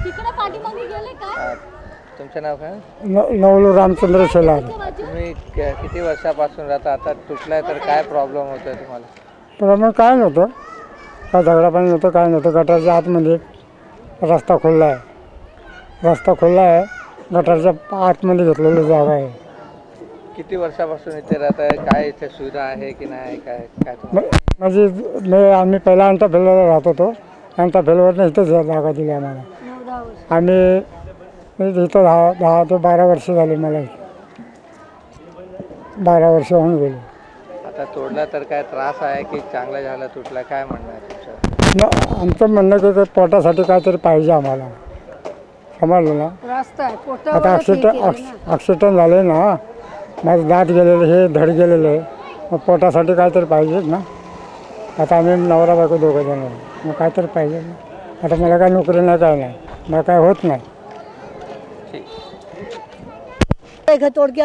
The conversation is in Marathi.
तिकडे पाठीमागे गेले काय? तुमचं नाव काय? नवलू रामचंद्र शेलार. तुम्ही किती वर्षापासून राहता? आता तुटलाय तर काय प्रॉब्लेम होतोय तुम्हाला? प्रमाण काय नव्हतं, काय झगडा पाणी नव्हतं, काय नव्हतं. गटारच्या आतमध्ये रस्ता खुल्ला आहे, गटारच्या आतमध्ये घेतलेली जागा आहे. किती वर्षापासून इथे राहत आहे? काय इथे सुविधा आहे की नाही? काय काय तुम्हाला? म्हणजे आम्ही पहिला अंता फेलवर राहत होतो. अंता फेलवरनं इथंच जागा दिली आम्हाला. 9-10 वर्ष. आम्ही इथं 10 ते 12 वर्ष झाली मला. 12 वर्ष होऊन गेली. आता तोडला तर काय त्रास आहे की चांगलं झालं तुटला? काय म्हणणं आहे तुमचं? आमचं म्हणणं की पोटासाठी काहीतरी पाहिजे आम्हाला, समजलं ना. रस्ता आहे आता पोटावर. ॲक्सिडेंट झाले ना, माझं दात गेलेलं, हे धड गेलेलं आहे. मग पोटासाठी काहीतरी पाहिजेच ना. आता आम्ही नवरा बायको दोघं जण आहे, मग काहीतरी पाहिजे ना. आता मला काय नोकरी नाही, काय नाही, मला काय होत नाही. ठीक. तोड़ के